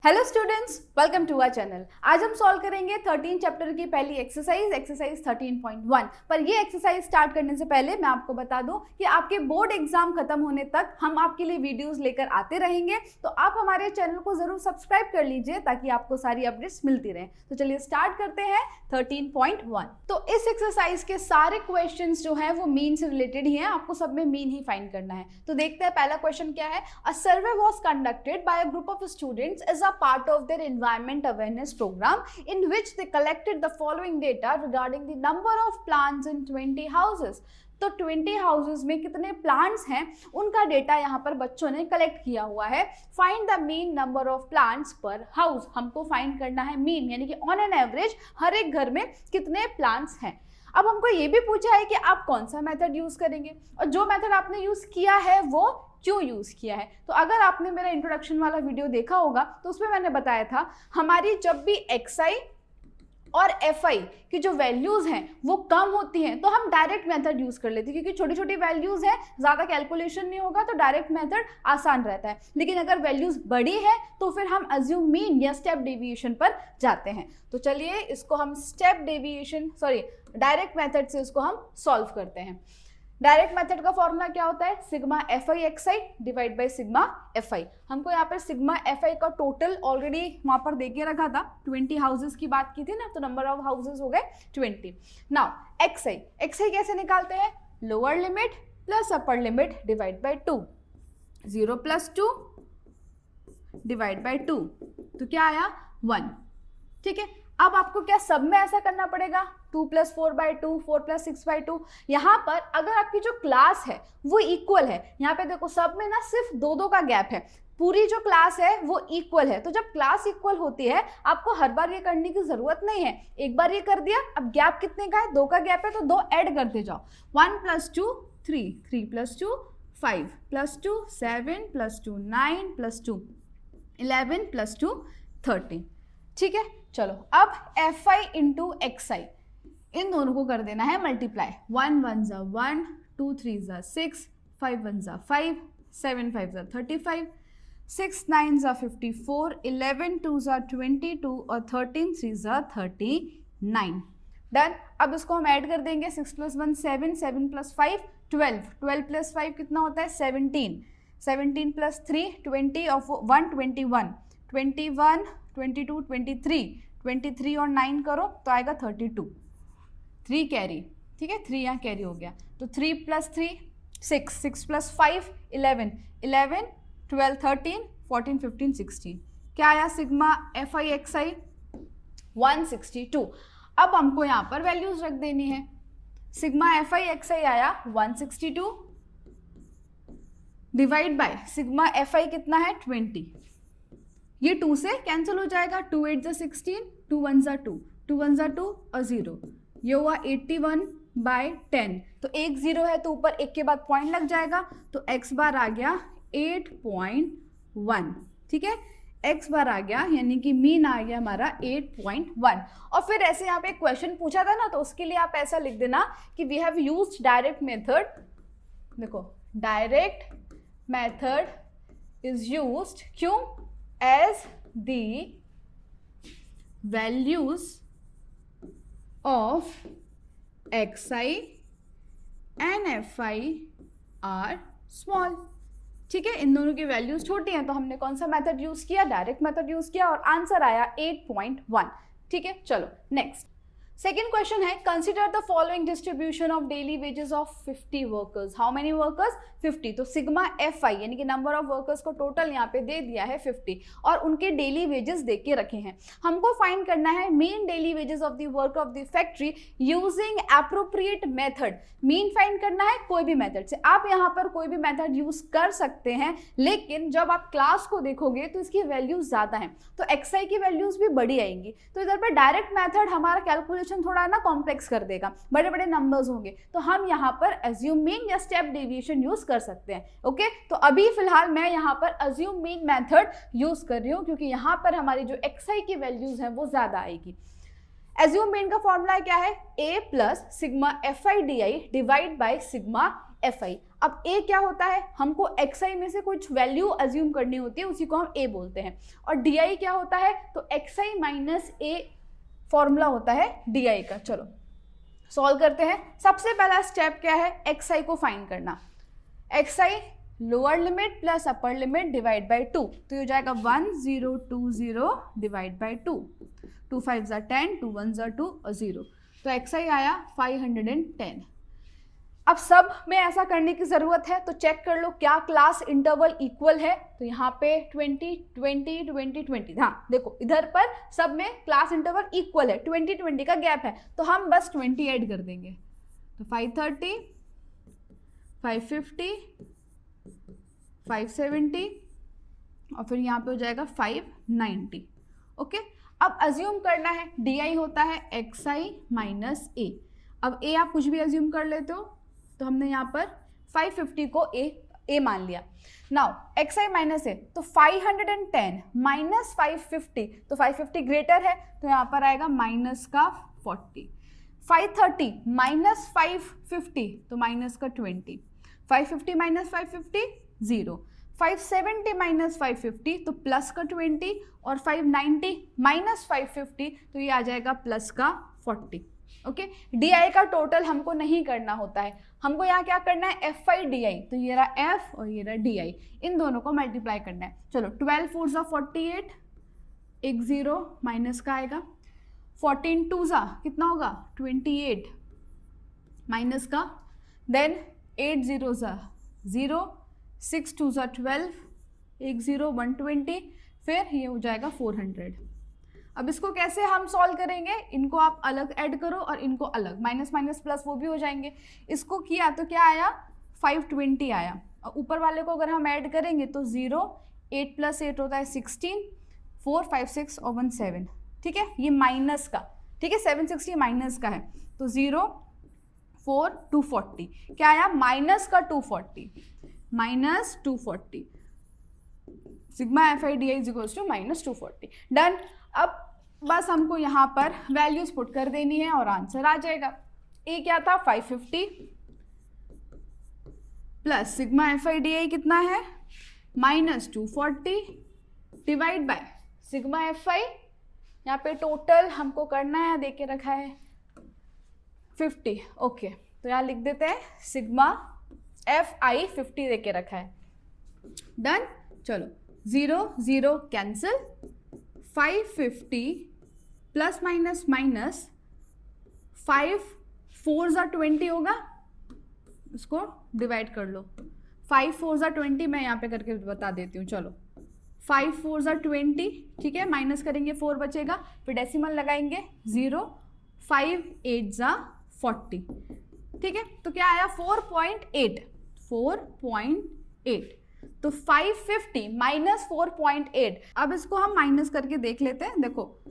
Hello students, welcome to our channel. आज हम solve करेंगे 13 चैप्टर की पहली एक्सरसाइज 13.1। पर ये एक्सरसाइज स्टार्ट करने से पहले मैं आपको बता दूं कि आपके बोर्ड एग्जाम खत्म होने तक हम आपके लिए वीडियोस लेकर आते रहेंगे, तो आप हमारे चैनल को जरूर सब्सक्राइब कर लीजिए ताकि आपको सारी अपडेट्स मिलती रहें। तो चलिए स्टार्ट करते हैं 13.1। तो इस एक्सरसाइज के सारे क्वेश्चन जो है वो मीन से रिलेटेड ही हैं, आपको सब में मीन ही फाइंड करना है। तो देखते हैं पहला क्वेश्चन क्या है। A survey was conducted by a group of students as part of their environment awareness program in which they collected the following data regarding the number of plants in 20 houses। तो 20 houses में कितने plants हैं उनका data यहाँ पर बच्चों ने collect किया हुआ है। Find the mean number of plants पर हाउस, हमको फाइंड करना है मीन, यानी कि ऑन एन एवरेज हर एक घर में कितने प्लांट्स हैं। अब हमको ये भी पूछा है कि आप कौन सा मेथड यूज करेंगे और जो मेथड आपने यूज किया है वो क्यों यूज किया है। तो अगर आपने मेरा इंट्रोडक्शन वाला वीडियो देखा होगा तो उसमें मैंने बताया था हमारी जब भी xi और fi की जो वैल्यूज हैं वो कम होती हैं तो हम डायरेक्ट मेथड यूज कर लेते हैं, क्योंकि छोटी छोटी वैल्यूज हैं, ज्यादा कैलकुलेशन नहीं होगा तो डायरेक्ट मेथड आसान रहता है। लेकिन अगर वैल्यूज बड़ी है तो फिर हम अज्यूम मीन या स्टेप डेविएशन पर जाते हैं। तो चलिए इसको हम डायरेक्ट मेथड से इसको हम सॉल्व करते हैं। डायरेक्ट मेथड का फॉर्मूला क्या होता है, sigma fi xi divide by sigma fi। हमको यहाँ पर सिग्मा fi का टोटल ऑलरेडी वहां पर देके रखा था, 20 हाउसेस की बात की थी ना, तो नंबर ऑफ हाउसेस हो गए 20। नाउ xi कैसे निकालते हैं, lower limit plus upper limit divide by 2, 0 plus 2 divide by 2, तो क्या आया 1। ठीक है, अब आपको क्या सब में ऐसा करना पड़ेगा, 2 + 4/2, 4 + 6/2। यहाँ पर अगर आपकी जो क्लास है वो इक्वल है, यहाँ पे देखो सब में ना सिर्फ 2-2 का गैप है, पूरी जो क्लास है वो इक्वल है। तो जब क्लास इक्वल होती है आपको हर बार ये करने की जरूरत नहीं है, एक बार ये कर दिया। अब गैप कितने का है, 2 का गैप है तो 2 ऐड करते जाओ, 1 + 2 3, 3 + 2 5 + 2 7 + 2 9 + 2 11 + 2 13। ठीक है, चलो अब fi इंटू xi इन दोनों को कर देना है मल्टीप्लाई। 1 1 ज़ा 1, 2 3 ज़ा 6, 5 1 ज़ा 5, 7 5 ज़ा 35, 6 9 ज़ा 54, 11 2 ज़ा 22 और 13 3 ज़ा 39। डन। अब इसको हम ऐड कर देंगे, 6 + 1 7, 7 + 5 12, 12 + 5 कितना होता है 17, 17 + 3 20 और 1 21, 21 22 23, 23 और 9 करो तो आएगा 32, 3 कैरी। ठीक है, 3 यहाँ कैरी हो गया, तो 3 + 3 6, 6 + 5 11, 11 12 13 14 15 16। क्या आया सिग्मा fi xi 162। अब हमको यहाँ पर वैल्यूज रख देनी है। सिग्मा fi xi आया 162 डिवाइड बाय सिग्मा fi कितना है 20। ये 2 से कैंसिल हो जाएगा, 2 8 ज़ा 16, 2 1 ज़ा 2, 2 1 ज़ा 2 और 0, ये हुआ 81/10। तो एक 0 है तो ऊपर एक के बाद पॉइंट लग जाएगा, तो x बार आ गया 8.1। ठीक है, x बार आ गया यानी कि मीन आ गया हमारा 8.1। और फिर ऐसे यहाँ पे क्वेश्चन पूछा था ना, तो उसके लिए आप ऐसा लिख देना कि we have used direct method. देखो डायरेक्ट मेथड इज यूज्ड, क्यों, as the values of xi and fi are small। ठीक है, इन दोनों की वैल्यूज छोटी हैं तो हमने कौन सा मेथड यूज किया, डायरेक्ट मेथड यूज किया और आंसर आया 8.1। ठीक है, चलो नेक्स्ट। सेकेंड क्वेश्चन है, consider the following distribution of daily wages of 50 workers. How many workers, 50। तो सिग्मा fi यानी कि नंबर ऑफ वर्कर्स को टोटल यहाँ पे दे दिया है 50 और उनके डेली वेजेस दे के रखे हैं। हमको फाइंड करना है mean daily wages of the work of the factory using appropriate method. Mean find करना है कोई भी मेथड से, आप यहाँ पर कोई भी मेथड यूज कर सकते हैं, लेकिन जब आप क्लास को देखोगे तो इसकी वैल्यूज ज्यादा है तो xi की वैल्यूज भी बड़ी आएंगी। तो इधर पर डायरेक्ट मेथड हमारा कैलकुलेशन थोड़ा ना कॉम्प्लेक्स कर देगा, बड़े बड़े नंबर्स होंगे, तो हम यहाँ पर अज्यूम मीन या स्टेप डेविएशन यूज कर सकते हैं। ओके, तो अभी फिलहाल मैं यहाँ पर अज्यूम मीन मेथड यूज कर रही हूँ क्योंकि यहाँ पर हमारी जो xi की वैल्यूज हैं वो ज्यादा आएगी। अज्यूम मीन का फॉर्मूला क्या है, a + sigma fi di divide by sigma fi। अब a क्या होता है, हमको xi में से कुछ वैल्यू अज्यूम करनी होती है, उसी को हम a बोलते हैं। और di क्या होता है, तो xi माइनस a फॉर्मूला होता है di का। चलो सॉल्व करते हैं। सबसे पहला स्टेप क्या है, xi को फाइंड करना। xi lower limit plus upper limit divide by 2, तो ये हो जाएगा 1020 डिवाइड बाय 2, 2 5 ज़ा 10, 2 1 ज़ा 2 और 0, तो xi आया 510। अब सब में ऐसा करने की ज़रूरत है, तो चेक कर लो क्या क्लास इंटरवल इक्वल है। तो यहाँ पे 20 20 20 20, हाँ देखो इधर पर सब में क्लास इंटरवल इक्वल है, 20 20 का गैप है, तो हम बस 20 ऐड कर देंगे। तो 530, 550, 570 और फिर यहाँ पे हो जाएगा 590। ओके, अब अज्यूम करना है di होता है xi माइनस a। अब a आप कुछ भी अज्यूम कर लेते हो, तो हमने यहाँ पर 550 को a मान लिया। नाउ xi माइनस a, तो 510 माइनस 550, तो 550 ग्रेटर है, तो यहाँ पर आएगा माइनस का 40। 530 माइनस 550, तो माइनस का 20। 550 माइनस 550 0, 570 माइनस 550 तो प्लस का 20, और 590 माइनस 550 तो ये आ जाएगा प्लस का 40। ओके, di का टोटल हमको नहीं करना होता है, हमको यहाँ क्या करना है fi di, तो ये रहा f और ये रहा di, इन दोनों को मल्टीप्लाई करना है। चलो 12 4 ज़ा 48, एक 0 माइनस का आएगा, 14 2 ज़ा कितना होगा 28 माइनस का, देन 8 0 ज़ा 0, 6 2 ज़ा 12, एक 0 120, फिर ये हो जाएगा 400। अब इसको कैसे हम सॉल्व करेंगे, इनको आप अलग ऐड करो और इनको अलग, माइनस माइनस प्लस वो भी हो जाएंगे। इसको किया तो क्या आया 520 आया, और ऊपर वाले को अगर हम ऐड करेंगे तो 0, 8 प्लस 8 होता है 16, 4 5 6 और 1 7, ठीक है, ये माइनस का, ठीक है 760 माइनस का है, तो 0 4 240 क्या आया माइनस का 240, minus 240, sigma fi di is equals to minus 240। Done. अब बस हमको यहाँ पर वैल्यूज पुट कर देनी है और आंसर आ जाएगा। ए क्या था 550 प्लस सिग्मा fi di कितना है minus 240 divide by sigma fi, यहाँ पे टोटल हमको करना है, देके रखा है 50। ओके, तो यहाँ लिख देते हैं सिग्मा fi 50 देके रखा है। डन। चलो 0 0 कैंसिल, 550 प्लस माइनस माइनस 5 4 ज़ा 20 होगा, इसको डिवाइड कर लो, 5 4 ज़ा 20 मैं यहाँ पे करके बता देती हूँ। चलो 5 4 ज़ा 20, ठीक है, माइनस करेंगे 4 बचेगा, फिर डेसिमल लगाएंगे 0, 5 8 ज़ा 40, ठीक है, तो क्या आया 4.8, 4.8, तो 550 माइनस 4.8। अब इसको हम माइनस करके देख लेते हैं, देखो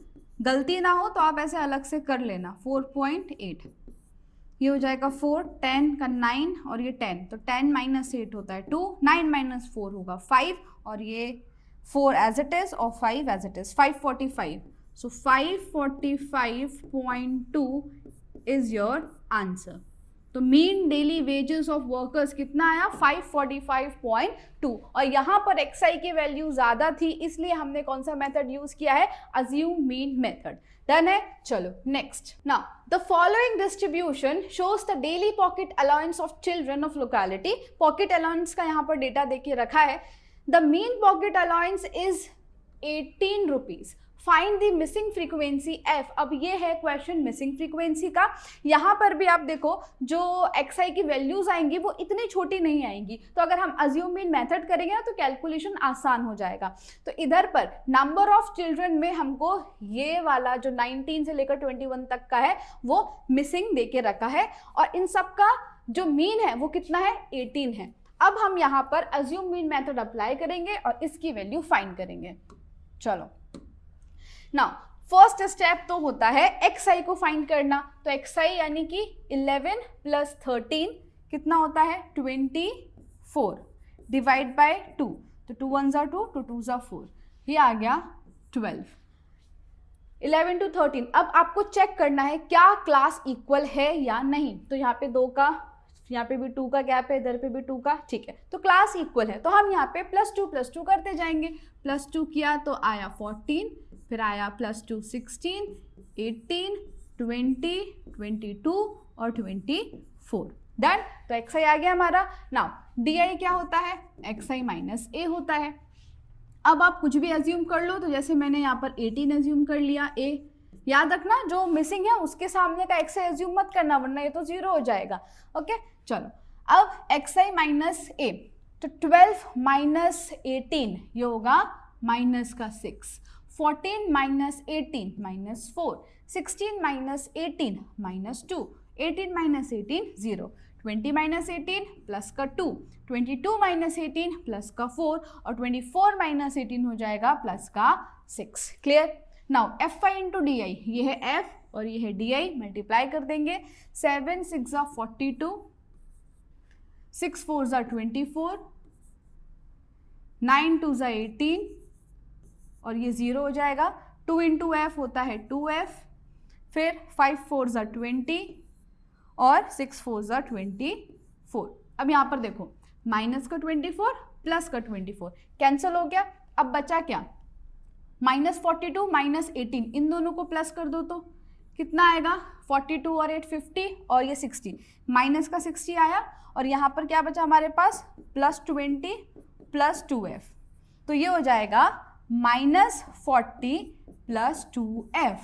गलती ना हो तो आप ऐसे अलग से कर लेना। 4.8 ये हो जाएगा 4, 10 का 9 और ये 10, तो 10 माइनस 8 होता है 2, 9 माइनस 4 होगा 5, और ये 4 एज इट इज और 5 as it is, 545। So 545.2 is your answer. तो mean daily wages of workers कितना आया 545.2, और यहाँ पर xi की वैल्यू ज्यादा थी, इसलिए हमने कौन सा मेथड यूज किया है, अज्यूम मीन मेथड। डन है। चलो next. Now the following distribution shows the daily pocket allowance of children of locality. Pocket allowance का यहाँ पर डेटा देके रखा है। The mean pocket allowance is 18 rupees. Find the missing frequency f। अब ये है क्वेश्चन मिसिंग फ्रीक्वेंसी का। यहाँ पर भी आप देखो जो xi की वैल्यूज आएंगी वो इतनी छोटी नहीं आएंगी, तो अगर हम अज्यूम मीन मेथड करेंगे ना तो कैलकुलेशन आसान हो जाएगा। तो इधर पर नंबर ऑफ चिल्ड्रन में हमको ये वाला जो 19 से लेकर 21 तक का है वो मिसिंग देके रखा है, और इन सब का जो मीन है वो कितना है 18 है। अब हम यहाँ पर अज्यूम मीन मेथड अप्लाई करेंगे और इसकी वैल्यू फाइंड करेंगे। चलो नाउ फर्स्ट स्टेप तो होता है xi को फाइंड करना। तो xi यानी कि 11 प्लस 13 कितना होता है 24 डिवाइड बाय 2, तो 2 1 ज़ा 2, 2 2 ज़ा 4, ये आ गया 12। 11 to 13। अब आपको चेक करना है क्या क्लास इक्वल है या नहीं। तो यहाँ पे 2 का यहाँ पे भी 2 का गैप है, इधर पे भी 2 का, ठीक है, तो क्लास इक्वल है, तो हम यहाँ पे +2 करते जाएंगे। +2 किया तो आया 14, फिर आया +2 16, 18, 20, 22 और 24। डन। तो xi आ गया हमारा। नाउ di क्या होता है, xi माइनस a होता है। अब आप कुछ भी एज्यूम कर लो, तो जैसे मैंने यहाँ पर 18 एज्यूम कर लिया, a याद रखना जो मिसिंग है उसके सामने का xi एज्यूम मत करना, वरना ये तो 0 हो जाएगा। ओके चलो, अब xi माइनस a, तो 12 माइनस 18 ये होगा माइनस का 6, 14 minus 18 minus 4, 16 minus 18 minus 2, 18 minus 18 0, 20 minus 18 plus का 2, 22 माइनस 18 प्लस का 4 और 24 माइनस 18 हो जाएगा प्लस का 6। Clear. Now fi into D I, ये है f और ये है डी आई, मल्टीप्लाई कर देंगे। 7 6 42, 6 4 24, 9 2 18 और ये 0 हो जाएगा। 2 इंटू एफ होता है 2f, फिर 5 4 20 और 6 4 24। अब यहाँ पर देखो माइनस का 24 प्लस का 24 कैंसिल हो गया। अब बचा क्या, -42 माइनस 18, इन दोनों को प्लस कर दो तो कितना आएगा, 42 और 8 50 और ये 60, माइनस का 60 आया और यहाँ पर क्या बचा हमारे पास, +20 प्लस 2f, तो ये हो जाएगा -40 प्लस 2f।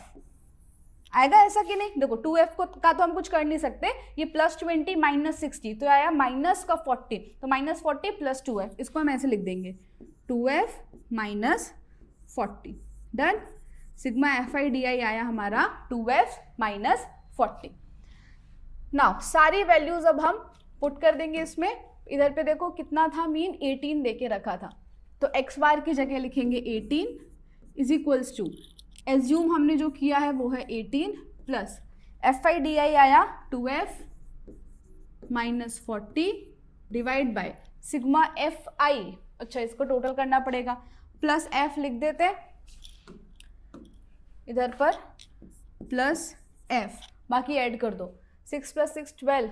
आएगा ऐसा कि नहीं, देखो 2f का तो हम कुछ कर नहीं सकते, ये +20 माइनस 60 तो आया माइनस का 40, तो -40 प्लस 2f, इसको हम ऐसे लिख देंगे 2f minus 40। Done. Sigma fi di आया हमारा 2f माइनस 40। नाउ सारी वैल्यूज अब हम पुट कर देंगे इसमें। इधर पे देखो कितना था मीन, 18 देके रखा था, तो x बार की जगह लिखेंगे 18 इज इक्वल्स टू, एज्यूम हमने जो किया है वो है 18 प्लस fi di आया 2f minus 40 divide by sigma fi, अच्छा इसको टोटल करना पड़ेगा, प्लस f लिख देते इधर पर प्लस f, बाकी ऐड कर दो, 6 + 6 12,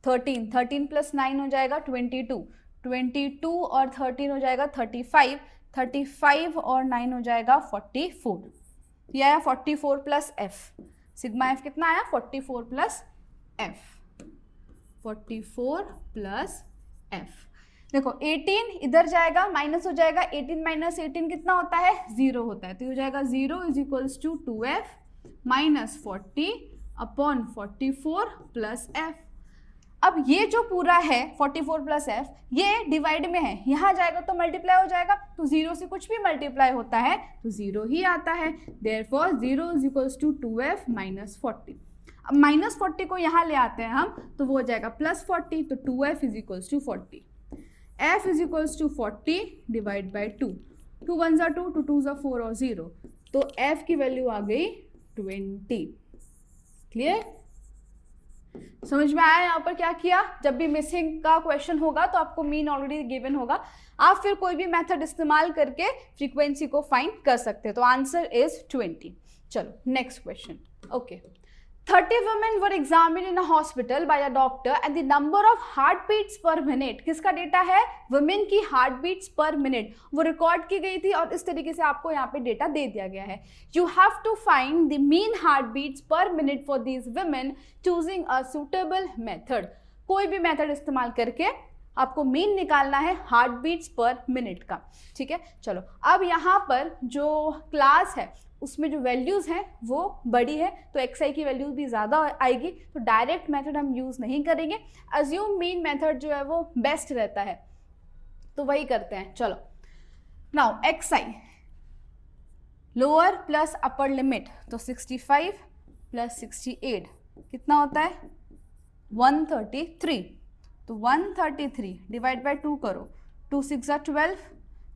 13, 13 + 9 हो जाएगा 22, 22 और 13 हो जाएगा 35, 35 और 9 हो जाएगा 44, ये आया 44 प्लस f। सिग्मा f कितना आया, 44 प्लस f, 44 प्लस f। देखो 18 इधर जाएगा, माइनस हो जाएगा, 18 माइनस 18 कितना होता है, 0 होता है, तो हो जाएगा 0 is equals to 2f minus 40 upon 44 plus f। अब ये जो पूरा है 44 प्लस f, ये डिवाइड में है, यहाँ जाएगा तो मल्टीप्लाई हो जाएगा, तो 0 से कुछ भी मल्टीप्लाई होता है तो 0 ही आता है, therefore 0 is equals to 2f minus 40। अब माइनस 40 को यहाँ ले आते हैं हम, तो वो हो जाएगा प्लस 40, तो 2f is equals to 40, f is equals to 40 divide by 2, 2 1 ज़ा 2, 2 2 ज़ा 4 और 0, तो f की वैल्यू आ गई 20। क्लियर, समझ में आया यहाँ पर क्या किया। जब भी मिसिंग का क्वेश्चन होगा तो आपको मीन ऑलरेडी गिवन होगा, आप फिर कोई भी मेथड इस्तेमाल करके फ्रीक्वेंसी को फाइंड कर सकते हैं, तो आंसर इज 20। चलो next question. Okay, 30 women were examined in a hospital by a doctor and the number of heartbeats per minute, किसका डेटा है, women की heartbeats per minute, वो रिकॉर्ड की गई थी और इस तरीके से आपको यहाँ पे डेटा दे दिया गया है। You have to find the mean heartbeats per minute for these women choosing a suitable method। कोई भी मेथड इस्तेमाल करके आपको मीन निकालना है हार्ट बीट्स पर मिनट का। ठीक है, चलो अब यहाँ पर जो क्लास है उसमें जो वैल्यूज़ हैं वो बड़ी है, तो xi की वैल्यूज भी ज़्यादा आएगी, तो डायरेक्ट मेथड हम यूज़ नहीं करेंगे, अज्यूम मीन मेथड जो है वो बेस्ट रहता है, तो वही करते हैं। चलो now xi lower plus upper limit, तो 65 प्लस 68 कितना होता है 133, तो 133 डिवाइड बाय 2 करो, 2 6 ज़ा 12,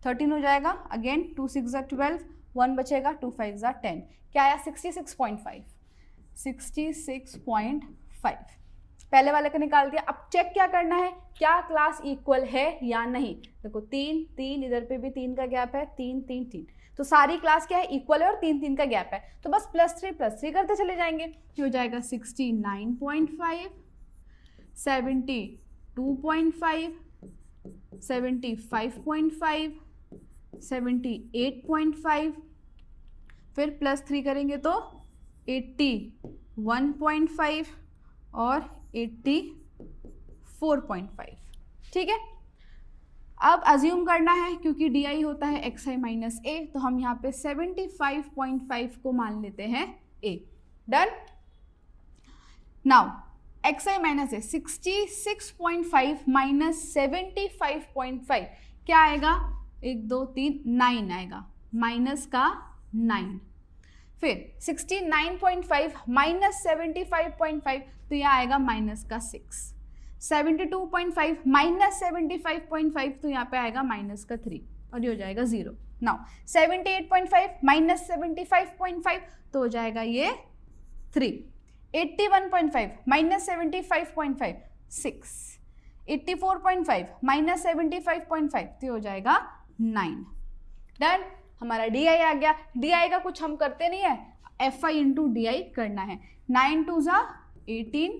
13 हो जाएगा, अगेन 2 6 ज़ा 12, 1 बचेगा, 2 5 ज़ा 10, क्या आया 66.5, 66.5 पहले वाले का निकाल दिया। अब चेक क्या करना है, क्या क्लास इक्वल है या नहीं। देखो 3 3, इधर पे भी 3 का गैप है, 3 3 3, तो सारी क्लास क्या है इक्वल है और 3 3 का गैप है, तो बस +3 करते चले जाएंगे, ये हो जाएगा 69.5 72.5, 75.5, 78.5, फिर +3 करेंगे तो 81.5 और 84.5। ठीक है, अब अज्यूम करना है क्योंकि डी होता है xi माइनस ए, तो हम यहाँ पे 75.5 को मान लेते हैं a। Done. Now xi minus A 66.5 minus 75.5 क्या आएगा? 1 2 3 9 आएगा, माइनस का 9। फिर 69.5 माइनस 75.5 तो यह आएगा माइनस का 6। 72.5 माइनस 75.5 तो यहाँ पे आएगा माइनस का 3 और ये हो जाएगा 0। नाउ 78.5 माइनस 75.5 तो हो जाएगा ये 3। 81.5 माइनस 75.5 6। 84.5 माइनस 75.5 तो हो जाएगा 9। डन, हमारा डी आ गया। डी का कुछ हम करते नहीं है, एफ आई इंटू डी करना है। 9 2 ज़ा 18,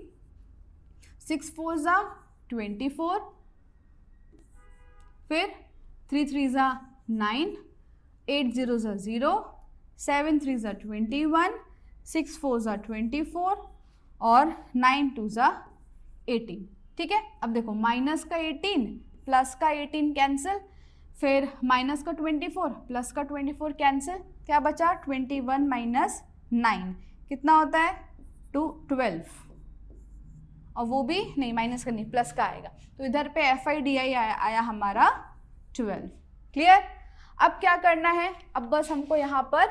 6 4 ज़ा 24, फिर 3 3 ज़ा 9, 8 0 ज़ा 0, 7 3 ज़ा 21, 6 4 ज़ा 24 और 9 2 ज़ा 18। ठीक है, अब देखो माइनस का 18 प्लस का 18 कैंसिल, फिर माइनस का 24 प्लस का 24 कैंसिल, क्या बचा? 21 माइनस 9 कितना होता है? 12। और वो भी नहीं माइनस का नहीं, प्लस का आएगा, तो इधर पे एफ आई डी आई आया हमारा 12। क्लियर? अब क्या करना है? अब बस हमको यहाँ पर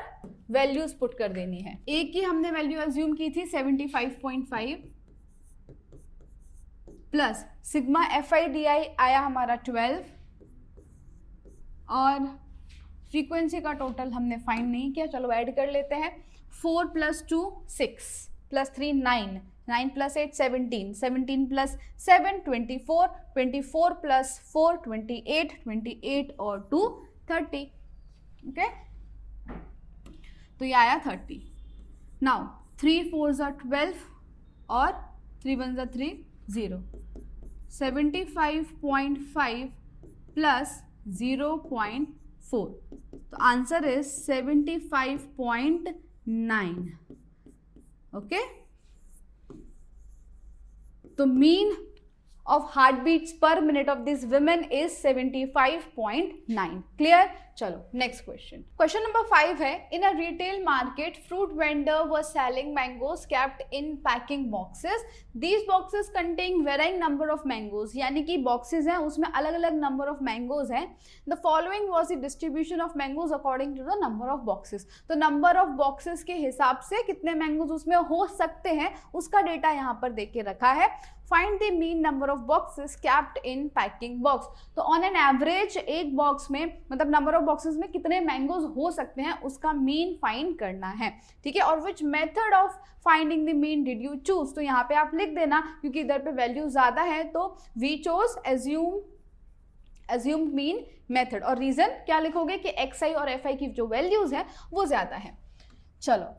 वैल्यूज पुट कर देनी है। ए की हमने वैल्यू अज्यूम की थी 75.5 plus sigma F I D I आया हमारा 12 और फ्रीक्वेंसी का टोटल हमने फाइंड नहीं किया, चलो ऐड कर लेते हैं। 4 + 2 6 + 3 9, 9 + 8 17, 17 + 7 24, 24 + 4 28, 28 और 2 30। ओके, तो ये आया 30। नाउ 3 4 ज़ा 12 और 3 1 ज़ा 3 0। 75.5 प्लस 0.4, तो आंसर इज 75.9। ओके, तो mean of heartbeats per minute of these women is 75.9. Clear? चलो next question. Question number 5 है, in a retail market fruit vendor was selling mangoes kept in packing boxes. These boxes contain varying number of mangoes. यानी कि boxes हैं उसमें अलग अलग number of mangoes हैं. The following was the distribution of mangoes according to the number of boxes. तो number of boxes के हिसाब से कितने mangoes उसमें हो सकते हैं उसका डेटा यहाँ पर देके रखा है। Find the mean number of boxes kept in packing box. तो on an average एक बॉक्स में मतलब number of boxes में कितने मैंगोज हो सकते हैं उसका मीन फाइंड करना है। ठीक है, और which method of finding the mean did you choose? तो यहाँ पे आप लिख देना क्योंकि इधर पे वैल्यू ज्यादा है तो we chose assumed mean method। और रीजन क्या लिखोगे कि xi और fi की जो वैल्यूज है वो ज्यादा है। चलो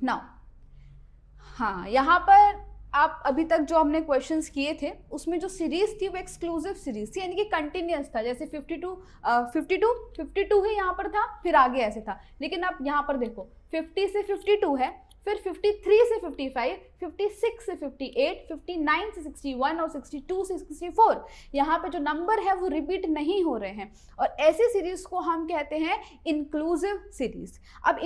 नाउ हाँ, यहाँ पर आप अभी तक जो हमने क्वेश्चंस किए थे उसमें जो सीरीज थी वो एक्सक्लूसिव सीरीज थी, यानी कि कंटिन्यूअस था। जैसे 52 ही यहाँ पर था, फिर आगे ऐसे था। लेकिन आप यहाँ पर देखो 50 से 52 है, फिर 53 से 55, 56 से 58, 59 से 61 और 62 से 64। यहाँ पे जो नंबर है वो रिपीट नहीं हो रहे हैं और ऐसी सीरीज को हम कहते हैं इंक्लूसिव सीरीज। अब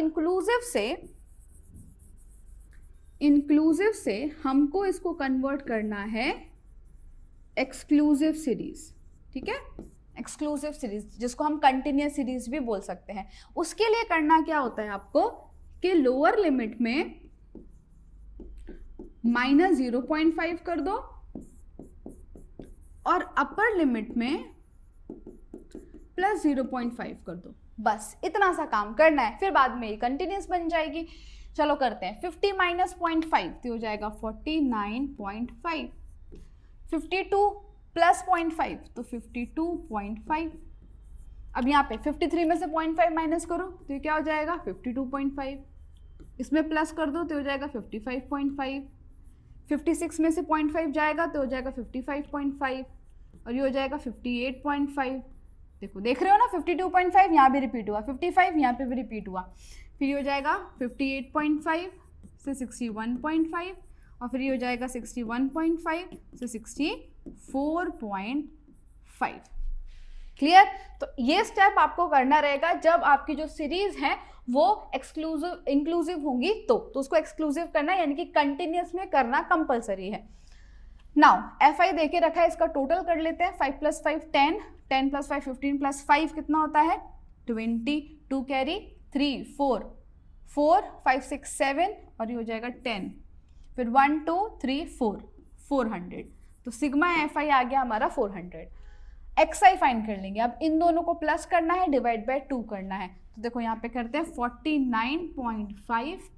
इंक्लूसिव से हमको इसको कन्वर्ट करना है एक्सक्लूसिव सीरीज। ठीक है, एक्सक्लूसिव सीरीज जिसको हम कंटिन्यूअस सीरीज भी बोल सकते हैं। उसके लिए करना क्या होता है आपको कि लोअर लिमिट में -0.5 कर दो और अपर लिमिट में +0.5 कर दो। बस इतना सा काम करना है, फिर बाद में ये कंटिन्यूअस बन जाएगी। चलो करते हैं। 50 - 0.5 तो हो जाएगा 49.5। 52 + 0.5 तो 52.5। अब यहाँ पे 53 में से 0.5 माइनस करो तो ये क्या हो जाएगा 52.5। इसमें प्लस कर दो तो हो जाएगा 55.5। 56 में से 0.5 जाएगा तो हो जाएगा 55.5 और ये हो जाएगा 58.5। देखो देख रहे हो ना, 52.5 यहाँ भी रिपीट हुआ, 55 यहाँ पे भी रिपीट हुआ, फिर ये हो जाएगा 58.5 से 61.5 और फिर ये हो जाएगा 61.5 से 64.5। क्लियर? तो ये स्टेप आपको करना रहेगा जब आपकी जो सीरीज है वो एक्सक्लूसिव इंक्लूसिव होंगी तो उसको एक्सक्लूसिव करना यानी कि कंटिन्यूस में करना कंपलसरी है। नाउ एफ आई देके रखा है, इसका टोटल कर लेते हैं। 5 + 5 10, 10 + 5 15 + 5 कितना होता है 20, 2 कैरी 3 4 4 5 6 7 और ये हो जाएगा 10, फिर 1 2 3 4 400। तो सिग्मा एफ आई आ गया हमारा 400। एक्स आई फाइंड कर लेंगे। अब इन दोनों को प्लस करना है, डिवाइड बाय 2 करना है। तो देखो यहाँ पे करते हैं 49.5 +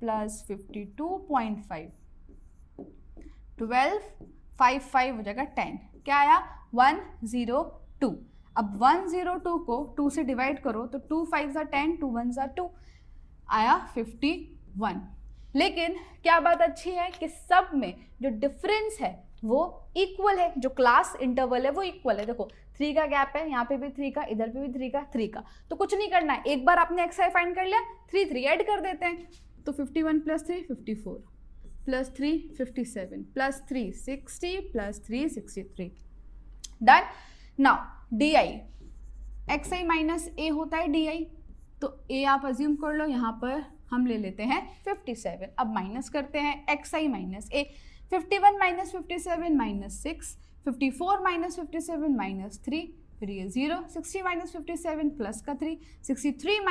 52.5 12 5 5 हो जाएगा 10। क्या आया 102। अब 102 को 2 से डिवाइड करो तो 2 5 = 10, 2 1 = 2 आया 51। लेकिन क्या बात अच्छी है कि सब में जो डिफरेंस है वो इक्वल है, जो क्लास इंटरवल है वो इक्वल है। देखो 3 का गैप है, यहाँ पे भी 3 का, इधर पे भी 3 का, 3 का। तो कुछ नहीं करना है, एक बार आपने एक्स आई फाइंड कर लिया, 3 3 ऐड कर देते हैं। तो 51 + 3 54 + 3 57 + 3 60 + 3 63। Done. Now D I, X I minus A होता है डी आई, तो ए आप अज्यूम कर लो, यहाँ पर हम ले लेते हैं 57। अब माइनस करते हैं एक्स आई माइनस ए। 51 - 57 - 6, 54 - 57 - 3, फिर ये 0, 60 - 57 प्लस का 3, 63 -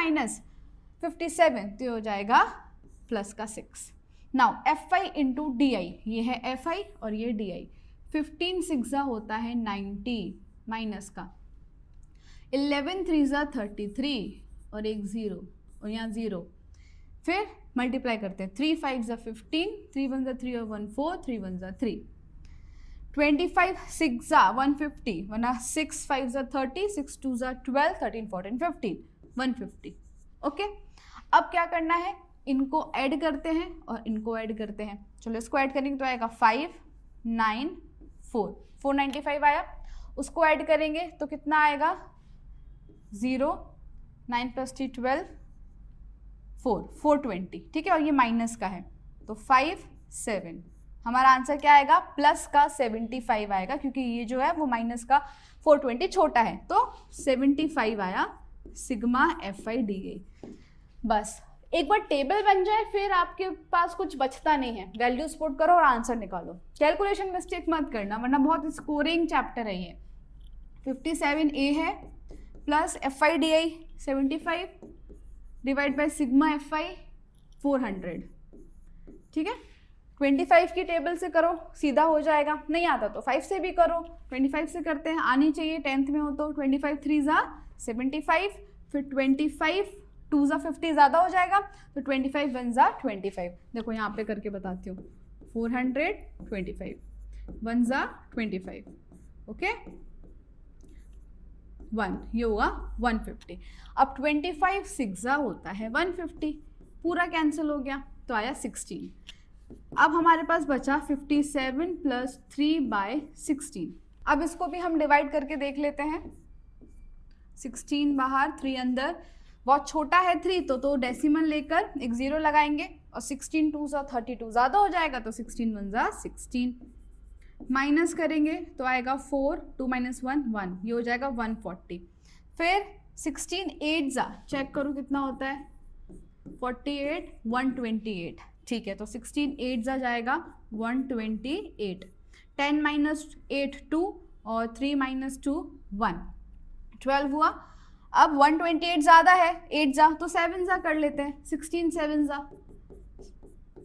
57 तो हो जाएगा प्लस का 6। Now F I into D I, ये है एफ आई और ये डी आई। 15 6 होता है 90 माइनस का, 11 3 33 और एक 0 और यहाँ 0, फिर मल्टीप्लाई करते हैं 3 5 15, 3 1 3 और 1 4, 3 1 3, 25 6 150 वरना 6 5 30, 6 2 12, 13 14 15 150। ओके, अब क्या करना है, इनको ऐड करते हैं और इनको ऐड करते हैं। चलो इसको ऐड करेंगे तो आएगा 5 9 4 495 आया। उसको ऐड करेंगे तो कितना आएगा 0 9 + 3 12 4 420। ठीक है, और ये माइनस का है तो 5 7। हमारा आंसर क्या आएगा प्लस का 75 आएगा, क्योंकि ये जो है वो माइनस का 420 छोटा है, तो 75 आया sigma F I D I. बस एक बार टेबल बन जाए फिर आपके पास कुछ बचता नहीं है, वैल्यूज पुट करो और आंसर निकालो। कैलकुलेशन मिस्टेक मत करना वरना बहुत स्कोरिंग चैप्टर है ये। 57 ए है plus F I D I 75 divide by sigma F I 400। ठीक है, 25 की टेबल से करो सीधा हो जाएगा, नहीं आता तो 5 से भी करो। 25 से करते हैं, आनी चाहिए 10th में हो तो। 25 3 = 75, फिर 25 2 = 50 ज़्यादा हो जाएगा तो 25 1 = 25। देखो यहाँ पे करके बताती हूँ, 425 1 = 25। ओके 1 ये हुआ 150। अब 25 6 होता है 150, पूरा कैंसिल हो गया तो आया 16। अब हमारे पास बचा 57 + 3/16। अब इसको भी हम डिवाइड करके देख लेते हैं। 16 बाहर 3 अंदर, बहुत छोटा है 3 तो डेसिमल लेकर एक 0 लगाएंगे और 16 2 = 32 ज़्यादा हो जाएगा तो 16 1 = 16। माइनस करेंगे तो आएगा 4 2 - 1 1, ये हो जाएगा 140। फिर 16 8 चेक करो कितना होता है 48 128। ठीक है, तो 16 8 जाएगा 128। 10 - 8 2 और 3 - 2 1, 12 हुआ। अब 128 ज़्यादा है 8 तो 7 कर लेते हैं। 16 7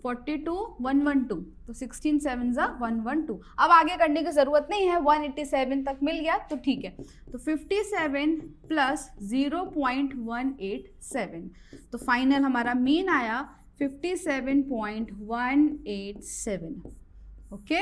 42 112, तो 16 7 112। अब आगे करने की ज़रूरत नहीं है, 187 तक मिल गया तो ठीक है। तो 57 + 0.187, तो फाइनल हमारा मीन आया 57.187। Okay,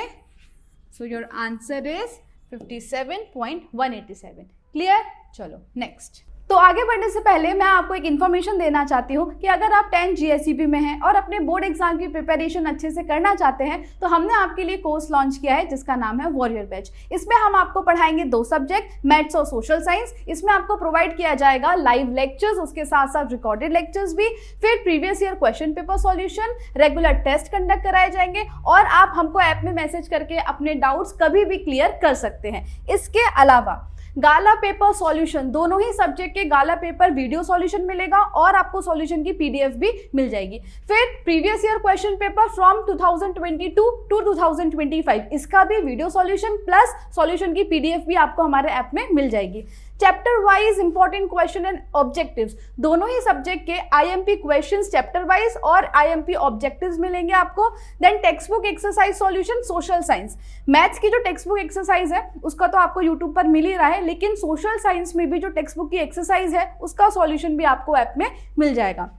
so your answer is 57.187। Clear? चलो नेक्स्ट। तो आगे बढ़ने से पहले मैं आपको एक इन्फॉर्मेशन देना चाहती हूँ कि अगर आप 10 GSEB में हैं और अपने बोर्ड एग्जाम की प्रिपरेशन अच्छे से करना चाहते हैं तो हमने आपके लिए कोर्स लॉन्च किया है जिसका नाम है वॉरियर बैच। इसमें हम आपको पढ़ाएंगे 2 सब्जेक्ट, मैथ्स और सोशल साइंस। इसमें आपको प्रोवाइड किया जाएगा लाइव लेक्चर्स, उसके साथ साथ रिकॉर्डेड लेक्चर्स भी, फिर previous year question paper solution, regular test conduct कराए जाएंगे और आप हमको ऐप में मैसेज करके अपने डाउट्स कभी भी क्लियर कर सकते हैं। इसके अलावा गाला पेपर सॉल्यूशन, दोनों ही सब्जेक्ट के गाला पेपर वीडियो सॉल्यूशन मिलेगा और आपको सॉल्यूशन की PDF भी मिल जाएगी। फिर previous year question paper from 2022 to 2025, इसका भी वीडियो सॉल्यूशन प्लस सॉल्यूशन की PDF भी आपको हमारे ऐप में मिल जाएगी। Chapter wise important question and objectives, दोनों ही सब्जेक्ट के IMP क्वेश्चंस चैप्टर वाइज और IMP ऑब्जेक्टिव्स मिलेंगे आपको। Then text book exercise solution social science, maths की जो टेक्स्ट बुक एक्सरसाइज है उसका तो आपको यूट्यूब पर मिल ही रहा है, लेकिन सोशल साइंस में भी जो टेक्स्ट बुक की एक्सरसाइज है उसका सॉल्यूशन भी आपको ऐप में मिल जाएगा।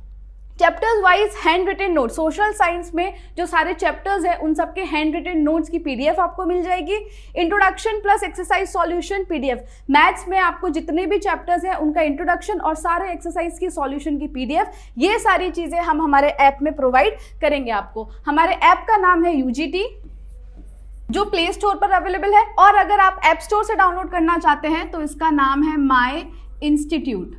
Chapters wise hand written note, social science में जो सारे चैप्टर्स हैं उन सबके हैंड रिटन नोट्स की PDF आपको मिल जाएगी। Introduction plus exercise solution PDF, maths में आपको जितने भी चैप्टर्स हैं उनका इंट्रोडक्शन और सारे एक्सरसाइज की सॉल्यूशन की PDF, ये सारी चीजें हम हमारे ऐप में प्रोवाइड करेंगे आपको। हमारे ऐप का नाम है UGT, जो प्ले स्टोर पर अवेलेबल है, और अगर आप ऐप स्टोर से डाउनलोड करना चाहते हैं तो इसका नाम है माई इंस्टीट्यूट।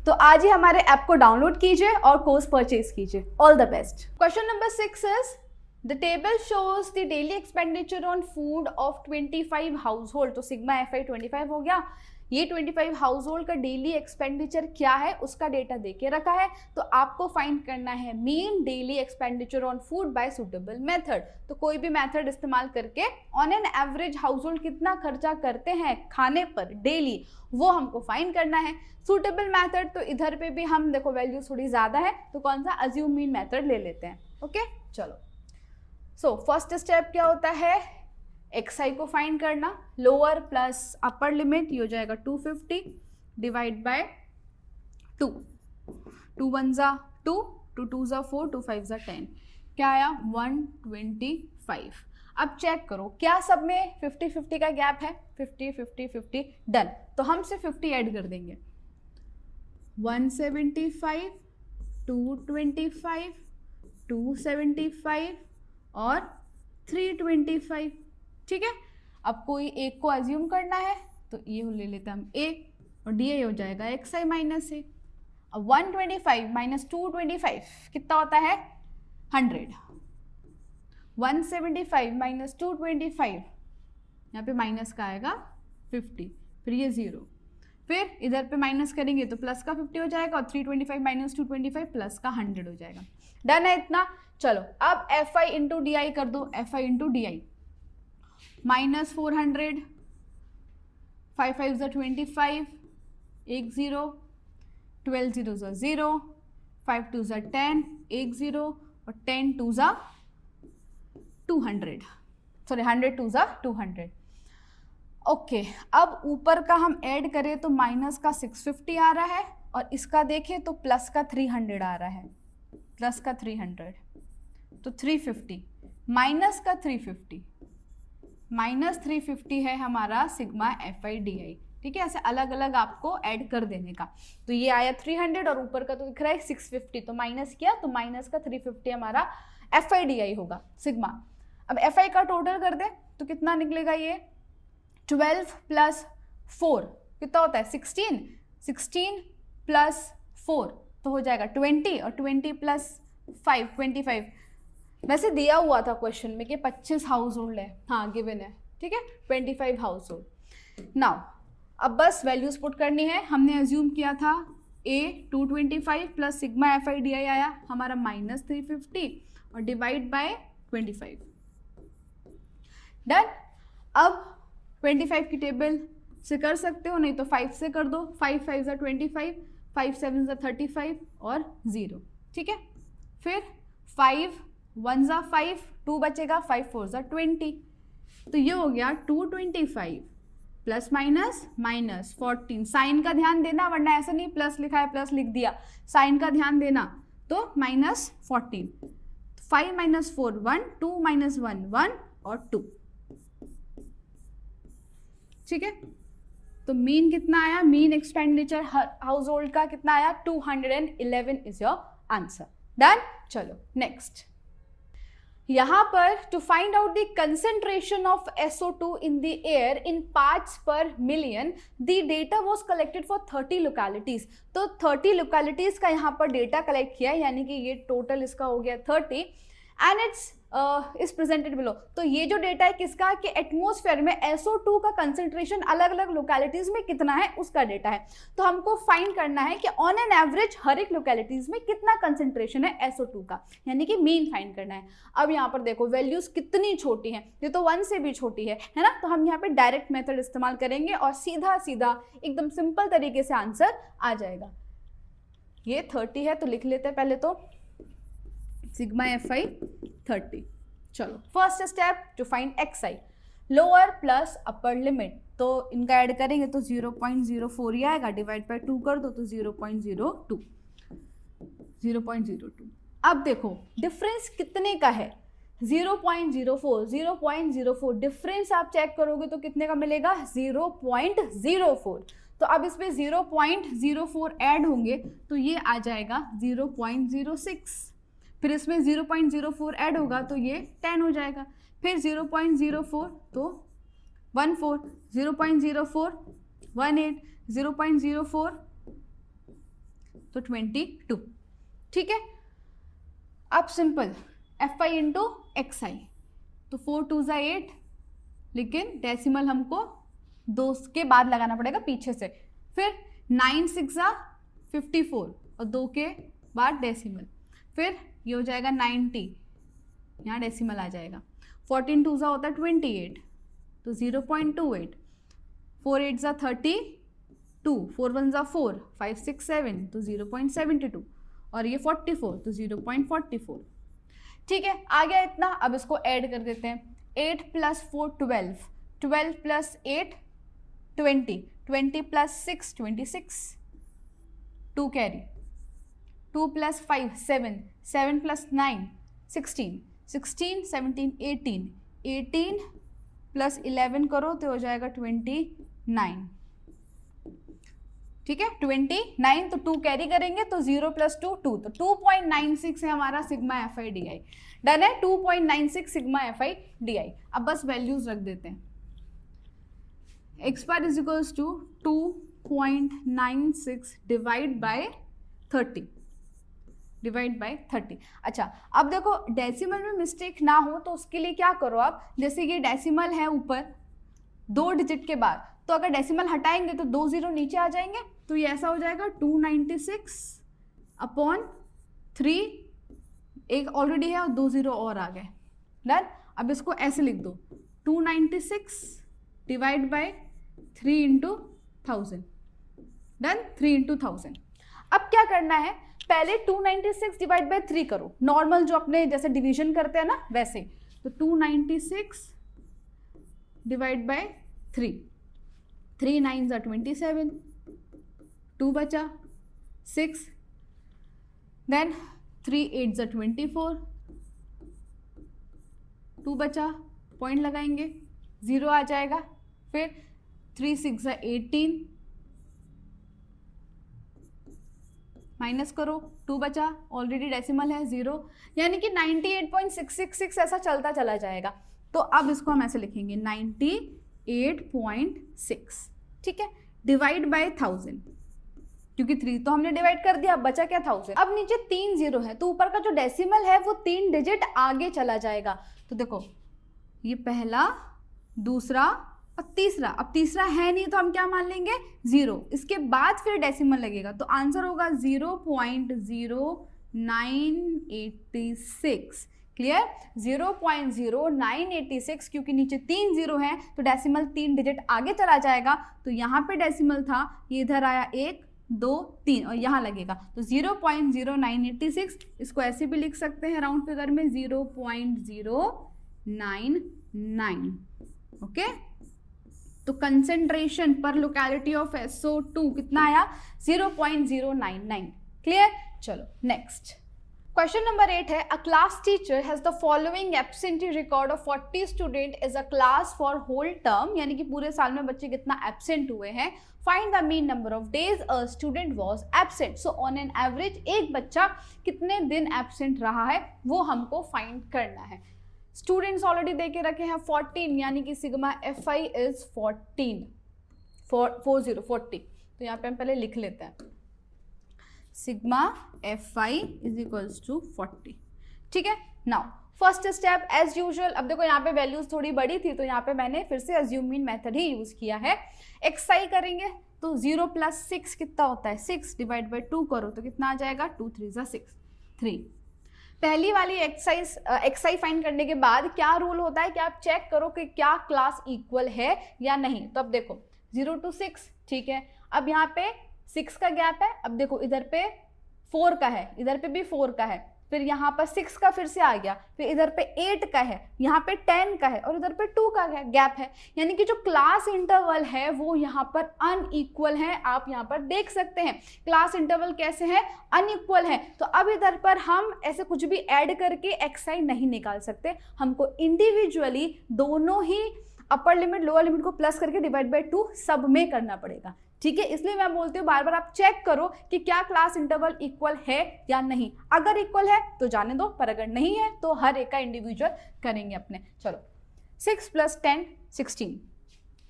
तो आज ही हमारे ऐप को डाउनलोड कीजिए और कोर्स परचेज कीजिए। All the best. Question number 6 is the table shows the daily expenditure on food of 25 house hold. तो सिग्मा FI 25 हो गया। ये 25 हाउस होल्ड का डेली एक्सपेंडिचर क्या है उसका डेटा देके रखा है। तो आपको फाइंड करना है mean daily expenditure on food by suitable method. तो कोई भी मेथड इस्तेमाल करके on an average house hold कितना खर्चा करते हैं खाने पर डेली, वो हमको फाइंड करना है। सुटेबल मेथड तो इधर पे भी हम देखो वैल्यू थोड़ी ज्यादा है तो कौन सा अज्यूम मीन मेथड ले लेते हैं। ओके चलो, सो फर्स्ट स्टेप क्या होता है, XI को फाइंड करना। लोअर प्लस अपर लिमिट ये हो जाएगा 250 डिवाइड बाय 2, 2 1 जा 2, 2 2 जा 4, 2 5 जा 10, क्या आया 125। अब चेक करो क्या सब में 50-50 का गैप है, 50-50-50 डन। तो हम सिर्फ 50 ऐड कर देंगे। 175, 225, 275 और 325। ठीक है, अब कोई एक को अज्यूम करना है तो ये ले लेते हैं हम A और DI हो जाएगा XI माइनस A। अब 125 माइनस 225 कितना होता है 100। 175 माइनस 225 यहाँ पे माइनस का आएगा 50, फिर ये 0, फिर इधर पे माइनस करेंगे तो प्लस का 50 हो जाएगा और 325 माइनस 225 प्लस का 100 हो जाएगा। डन है इतना। चलो अब FI इंटू DI कर दो। FI इंटू DI माइनस 400, 5 5 ज़ा 25, 1 0, 12 0 ज़ा 0, 5 2 ज़ा 10, 1 0 और 10 2 ज़ा 200, सॉरी 100 2 ज़ा 200। ओके, अब ऊपर का हम ऐड करें तो माइनस का 650 आ रहा है और इसका देखें तो प्लस का 300 आ रहा है, प्लस का 300 तो 350 माइनस का 350, माइनस 350 है हमारा सिग्मा FI DI। ठीक है, ऐसे अलग अलग आपको ऐड कर देने का। तो ये आया 300 और ऊपर का तो दिख रहा है 650, तो माइनस किया तो माइनस का 350 हमारा FI DI होगा सिग्मा। अब FI का टोटल कर दे तो कितना निकलेगा, ये 12 प्लस 4 कितना होता है 16, 16 प्लस 4 तो हो जाएगा 20 और 20 प्लस 5 25। वैसे दिया हुआ था क्वेश्चन में कि 25 हाउस होल्ड है, हाँ गिवन है। ठीक है, 25 हाउस होल्ड। नाउ अब बस वैल्यूज पुट करनी है। हमने अज्यूम किया था A 225 plus sigma FI DI आया हमारा माइनस 350 और डिवाइड बाय 25। डन। अब 25 की टेबल से कर सकते हो, नहीं तो 5 से कर दो। 5 5 ज़ा 25, 5 7 ज़ा 35 और 0। ठीक है, फिर 5 1 ज़ा 5, 2 बचेगा, 5 4 ज़ा 20। तो ये हो गया 225 प्लस माइनस माइनस 14। साइन का ध्यान देना वरना ऐसा नहीं प्लस लिखा है प्लस लिख दिया, साइन का ध्यान देना। तो माइनस 14, 5 माइनस 4 1, 2 माइनस 1 1 और 2। ठीक है, तो मीन कितना आया, मीन एक्सपेंडिचर हाउस होल्ड का कितना आया, 211 इज योर आंसर। डन। चलो नेक्स्ट, यहां पर to find out the concentration of SO2 in the air in parts per million the data was collected for 30 localities. तो 30 लोकेलिटीज का यहाँ पर डेटा कलेक्ट किया, यानी कि ये टोटल इसका हो गया 30 and it's is presented below. तो ये जो डेटा है किसका, कि एटमॉस्फेयर में SO2 का कंसेंट्रेशन अलग अलग लोकेलिटीज में कितना है उसका डेटा है। तो हमको फाइंड करना है कि ऑन एन एवरेज हर एक लोकेलिटीज में कितना कंसेंट्रेशन है SO2 का, यानी कि मीन फाइंड करना है। अब यहाँ पर देखो वैल्यूज कितनी छोटी हैं, ये तो 1 से भी छोटी है ना। तो हम यहाँ पे डायरेक्ट मेथड इस्तेमाल करेंगे और सीधा सीधा एकदम सिंपल तरीके से आंसर आ जाएगा। ये 30 है तो लिख लेते हैं पहले तो सिग्मा FI 30। चलो first step to find XI, lower plus upper limit. तो इनका ऐड करेंगे तो 0.04 ही आएगा, डिवाइड बाय 2 कर दो तो 0.02। अब देखो डिफरेंस कितने का है, 0.04 डिफरेंस आप चेक करोगे तो कितने का मिलेगा, 0.04। तो अब इसमें 0.04 ऐड होंगे तो ये आ जाएगा 0.06, फिर इसमें 0.04 ऐड होगा तो ये 10 हो जाएगा, फिर 0.04 तो 14, 0.04 18, 0.04 तो 22। ठीक है। अब सिंपल FI इंटू XI, तो 4 2 ज़ा 8, लेकिन डेसिमल हमको 2 के बाद लगाना पड़ेगा पीछे से, फिर 9 6 ज़ा 54 और 2 के बाद डेसिमल, फिर ये हो जाएगा 90, यहाँ डेसिमल आ जाएगा, 14 2 ज़ा होता है 28 तो 0.28, 4 8 ज़ा 32, 4 1 ज़ा 4, 5 6 7 तो 0.72 और ये 44 तो 0.44। ठीक है, आ गया इतना। अब इसको ऐड कर देते हैं, 8 + 4 12, 12 + 8 20, 20 + 6 26, 2 कैरी, 2 + 5 7, 7 + 9 16, 16 17 18, 18 + 11 करो तो हो जाएगा 29। ठीक है, 29, तो 2 कैरी करेंगे तो 0 + 2 2, तो 2.96 है हमारा सिग्मा FI DI। डन है, 2.96 सिग्मा FI DI। अब बस वैल्यूज रख देते हैं, x bar = 2.96 डिवाइड बाय 30। अच्छा, अब देखो डेसिमल में मिस्टेक ना हो तो उसके लिए क्या करो आप, जैसे ये डेसिमल है ऊपर 2 डिजिट के बाद, तो अगर डेसिमल हटाएंगे तो 2 0 नीचे आ जाएंगे, तो ये ऐसा हो जाएगा 296/3, एक ऑलरेडी है और 2 0 और आ गए। डन। अब इसको ऐसे लिख दो, 296 डिवाइड बाय 3 × 1000। डन, 3 × 1000। अब क्या करना है, पहले 296 डिवाइड बाय 3 करो, नॉर्मल जो अपने जैसे डिवीजन करते हैं ना वैसे। तो 296 डिवाइड बाय 3, 3 9 = 27, 2 बचा 6, देन 3 8 = 24, 2 बचा, पॉइंट लगाएंगे 0 आ जाएगा, फिर 3 6 = 18, माइनस करो 2 बचा, ऑलरेडी डेसिमल है 0, यानी कि 98.666 ऐसा चलता चला जाएगा। तो अब इसको हम ऐसे लिखेंगे 98.6। ठीक है, डिवाइड बाय 1000, क्योंकि 3 तो हमने डिवाइड कर दिया, अब बचा क्या 1000। अब नीचे 3 0 है तो ऊपर का जो डेसिमल है वो 3 डिजिट आगे चला जाएगा। तो देखो ये पहला, दूसरा और तीसरा, अब तीसरा है नहीं तो हम क्या मान लेंगे 0, इसके बाद फिर डेसिमल लगेगा, तो आंसर होगा 0.0986। क्लियर, 0.0986, क्योंकि नीचे 3 0 है तो डेसिमल 3 डिजिट आगे चला जाएगा। तो यहाँ पे डेसिमल था, ये इधर आया 1 2 3 और यहाँ लगेगा, तो 0.0986। इसको ऐसे भी लिख सकते हैं राउंड फिगर में 0.099। ओके, तो कंसेंट्रेशन पर लोकेलिटी ऑफ SO2 कितना आया, 0.099। क्लियर। चलो नेक्स्ट, क्वेश्चन नंबर 8 है, a class teacher has the following absentee record of 40 student is a class for whole term, यानी कि पूरे साल में बच्चे कितना एब्सेंट हुए हैं. Find the mean number of days a student was absent. So on an average एक बच्चा कितने दिन एब्सेंट रहा है वो हमको फाइंड करना है. स्टूडेंट्स ऑलरेडी दे के रखे हैं 14, यानी कि सिग्मा FI इज 14, 40. तो यहाँ पे हम पहले लिख लेते हैं sigma FI is equals to 40. ठीक है. Now first step as usual, अब देखो यहाँ पे वैल्यूज थोड़ी बड़ी थी तो यहाँ पे मैंने फिर से अज्यूम मीन मेथड ही यूज किया है. XI करेंगे तो 0 + 6 कितना होता है, 6 डिवाइड बाई 2 करो तो कितना आ जाएगा, 2 3 = 6, 3. पहली वाली XI फाइंड करने के बाद क्या रूल होता है कि आप चेक करो कि क्या क्लास इक्वल है या नहीं. तो अब देखो 0 to 6, ठीक है. अब यहाँ पे 6 का गैप है, अब देखो इधर पे 4 का है, इधर पे भी 4 का है, फिर यहाँ पर 6 का फिर से आ गया, फिर इधर पे 8 का है, यहाँ पे 10 का है और इधर पे 2 का गैप है. यानी कि जो क्लास इंटरवल है वो यहाँ पर अनइक्वल है. आप यहाँ पर देख सकते हैं क्लास इंटरवल कैसे है, अनइक्वल है. तो अब इधर पर हम ऐसे कुछ भी ऐड करके XI नहीं निकाल सकते, हमको इंडिविजुअली दोनों ही अपर लिमिट लोअर लिमिट को प्लस करके डिवाइड बाई 2 सब में करना पड़ेगा. ठीक है. इसलिए मैं बोलती हूँ बार बार आप चेक करो कि क्या क्लास इंटरवल इक्वल है या नहीं. अगर इक्वल है तो जाने दो, पर अगर नहीं है तो हर एक का इंडिविजुअल करेंगे अपने. चलो 6 + 10 16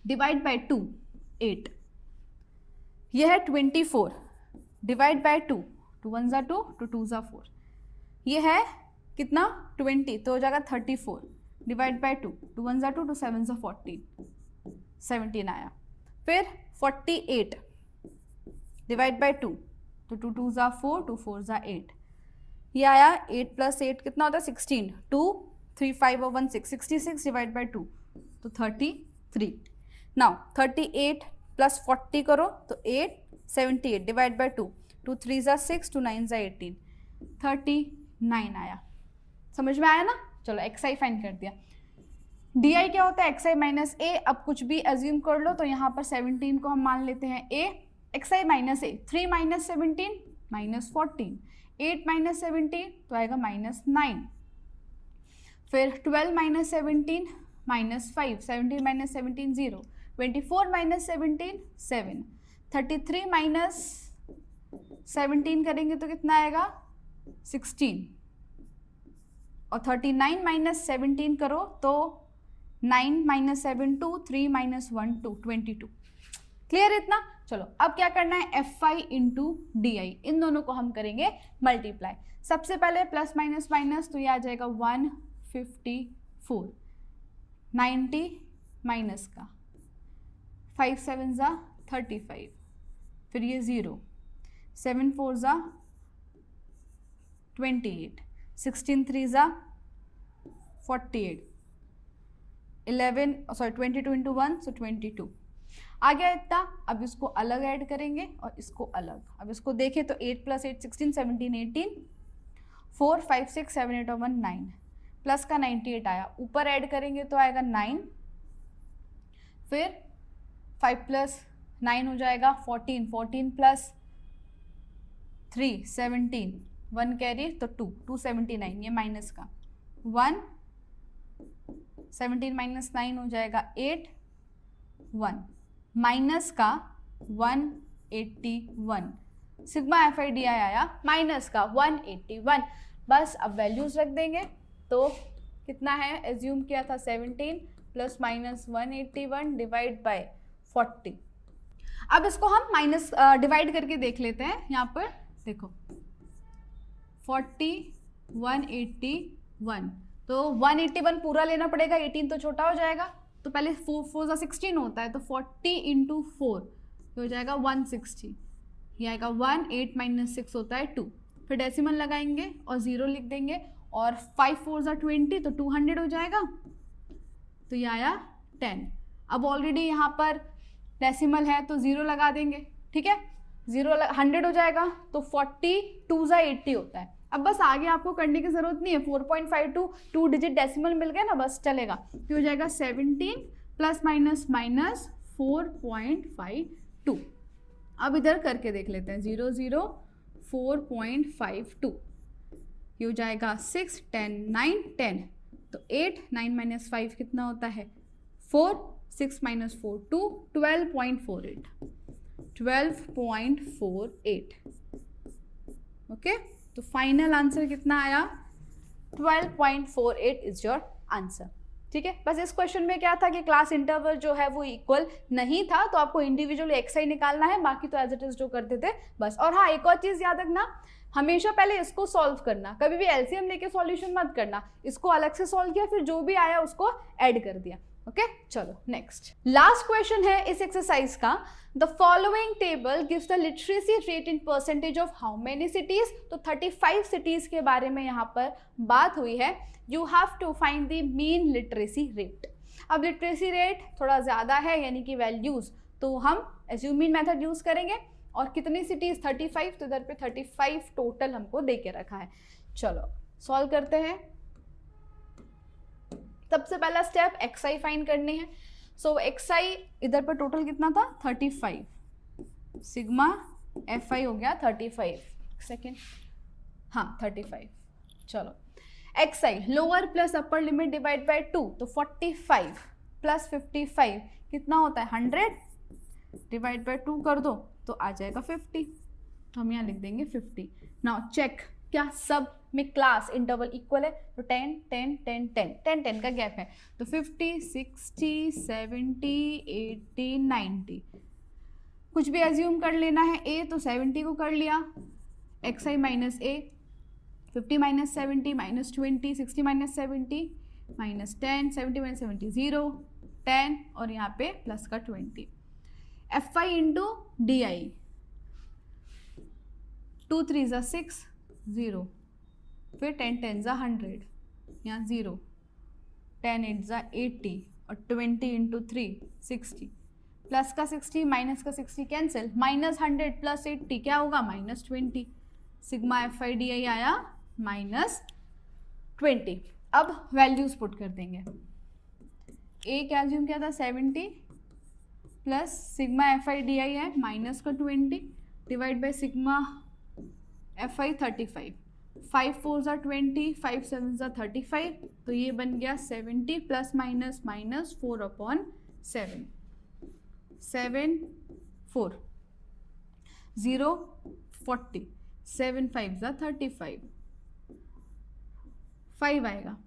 डिवाइड बाई 2 8, यह है 24 डिवाइड बाई 2, 2 1 = 2, 2 2 = 4, यह है कितना 20 तो हो जाएगा 34 डिवाइड बाई 2, 2 1 = 2, 2 7 = 14, 17 आया. फिर 48 डिवाइड बाई 2 तो 2 2 = 4, 2 4 = 8, ये आया. 8 + 8 कितना होता है 16, 2 3 5 और 1 6, 66 डिवाइड बाई 2 तो 33. नाउ 38 + 40 करो तो 8, 78 डिवाइड बाई 2, 2 3 = 6, 2 9 = 18, 39 आया. समझ में आया ना. चलो XI फाइंड कर दिया. DI क्या होता है, XI - A. अब कुछ भी अज्यूम कर लो तो यहाँ पर 17 को हम मान लेते हैं A. XI - A, 3 - 17 -14, 8 - 17 तो आएगा -9, फिर 12 - 17 -5, 17 - 17 0, 24 - 17 7, 33 - 17 करेंगे तो कितना आएगा 16, और 39 - 17 करो तो 9 - 7 2, 3 - 1 2, 22. क्लियर इतना. चलो अब क्या करना है, FI × DI, इन दोनों को हम करेंगे मल्टीप्लाई. सबसे पहले प्लस माइनस माइनस तो ये आ जाएगा 154, 90 माइनस का 5 7 = 35, फिर ये 0, 7 4 = 28, 16 3 = 48, 22 × 1 so 22 आ गया इतना. अब इसको अलग ऐड करेंगे और इसको अलग. अब इसको देखें तो 8 + 8 16, 17 18, 4 5 6 7 8 और 1 9, प्लस का 98 आया. ऊपर ऐड करेंगे तो आएगा 9, फिर 5 + 9 हो जाएगा 14, 14 + 3 17, 1 कैरी तो 2, 279, ये माइनस का 1, 17 - 9 हो जाएगा 8, 1 माइनस का 181. सिग्मा FI DI आया माइनस का 181. बस अब वैल्यूज रख देंगे तो कितना है, एज्यूम किया था 17 ± 181 डिवाइड बाय 40. अब इसको हम माइनस डिवाइड करके देख लेते हैं. यहाँ पर देखो 40 181 तो 181 पूरा लेना पड़ेगा, 18 तो छोटा हो जाएगा. तो पहले 4 4 = 16 होता है तो 40 × 4 तो हो जाएगा 160. ये आएगा 1, 8 - 6 होता है 2. फिर डेसिमल लगाएंगे और 0 लिख देंगे और 5 4 = 20 तो 200 हो जाएगा. तो ये आया 10. अब ऑलरेडी यहाँ पर डेसिमल है तो 0 लगा देंगे. ठीक है, 100 हो जाएगा तो 40 2 × 80 होता है. अब बस आगे आपको करने की जरूरत नहीं है. 4.52 2 डिजिट डेसिमल मिल गए ना, बस चलेगा. तो हो जाएगा 17 ± -4.52. अब इधर करके देख लेते हैं 0 0 4.52. ये हो जाएगा 6, 10, 9, 10, तो 8, 9 - 5 कितना होता है 4, 6 - 4 2, 12.48, 12.48। ओके, तो फाइनल आंसर कितना आया 12.48 इज योर आंसर। ठीक है, बस इस क्वेश्चन में क्या था कि क्लास इंटरवल जो है वो इक्वल नहीं था, तो आपको इंडिविजुअल एक्सआई निकालना है, बाकी तो एज इट इज जो करते थे बस। और हाँ, एक और चीज याद रखना, हमेशा पहले इसको सॉल्व करना, कभी भी एलसीएम लेके सॉल्यूशन मत करना, इसको अलग से सॉल्व किया फिर जो भी आया उसको ऐड कर दिया। ओके, चलो नेक्स्ट लास्ट क्वेश्चन है इस एक्सरसाइज का। The following table gives the literacy rate in percentage of how many cities, तो 35 सिटीज के बारे में यहाँ पर बात हुई है। You have to find the mean literacy rate. अब लिटरेसी रेट थोड़ा ज्यादा है यानी कि वैल्यूज, तो हम एज्यूमिंग मेथड यूज करेंगे। और कितनी सिटीज 35, तो इधर पे 35 टोटल हमको दे के रखा है। चलो सॉल्व करते हैं। सबसे पहला स्टेप एक्सआई फाइंड करने हैं। सो एक्सआई इधर पर टोटल कितना था 35, सिग्मा एफआई हो गया 35, सेकेंड, हाँ 35। चलो XI lower plus upper limit divide by 2, तो 45 प्लस 55 कितना होता है 100, डिवाइड बाय 2 कर दो तो आ जाएगा 50, तो हम यहाँ लिख देंगे 50। नाउ चेक क्या सब में क्लास इंटरवल इक्वल है, तो 10 10 10 10 10 10 का गैप है, तो 50 60 70 80 90 कुछ भी एज्यूम कर लेना है। ए तो 70 को कर लिया, x I minus A, 50 minus 70 minus 20, 60 minus 70 minus 10, 70 minus 70 0, 10 और यहाँ पे प्लस का 20। F I into D I, 2 3 ज़ा 6 0, फिर 10 10 ज़ा 100, यहाँ 0, 10 8 ज़ा 80 और 20 इंटू 3 60, प्लस का 60 माइनस का 60 कैंसिल, माइनस 100 प्लस 80 क्या होगा minus 20, sigma F I D I आया माइनस 20। अब वैल्यूज पुट कर देंगे। ए क्या एज्यूम किया था 70 plus sigma F I D I है माइनस का 20 divide by sigma F I 35, 5 4 ज़ा 20, 5 7 ज़ा 35, तो ये बन गया 70 प्लस माइनस माइनस 4/7, 7 4 0 40, 7 5 ज़ा 35, 5 आएगा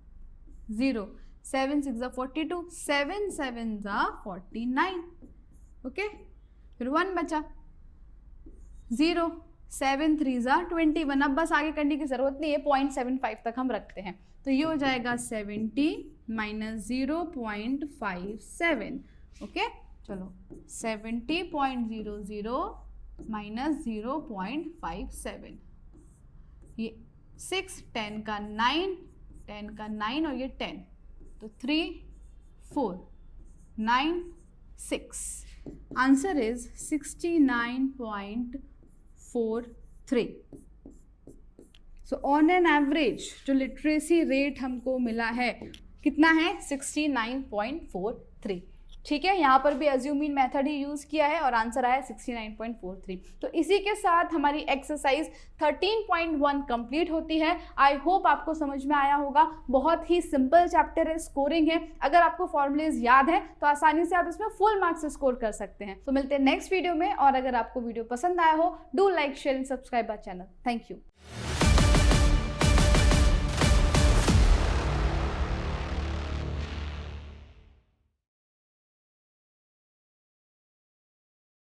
0, 7 6 ज़ा 42, 7 7 ज़ा 49। ओके, फिर 1 बचा, 0, 7 3 ज़ा 21। अब बस आगे करने की जरूरत नहीं है, 0.75 तक हम रखते हैं, तो ये हो जाएगा 70 माइनस 0.57। ओके, चलो 70.00 माइनस 0.57, ये 6 10 का 9, 10 का 9 और ये 10, तो 3 4 9 6, answer is 69.43। So on an average जो लिटरेसी रेट हमको मिला है कितना है 69.43। ठीक है, यहाँ पर भी अज्यूमिंग मेथड ही यूज किया है और आंसर आया 69.43। तो इसी के साथ हमारी एक्सरसाइज 13.1 कंप्लीट होती है। आई होप आपको समझ में आया होगा, बहुत ही सिंपल चैप्टर है, स्कोरिंग है। अगर आपको फॉर्मूलेज याद है तो आसानी से आप इसमें फुल मार्क्स स्कोर कर सकते हैं। तो मिलते हैं नेक्स्ट वीडियो में, और अगर आपको वीडियो पसंद आया हो do like share and subscribe our channel. Thank you.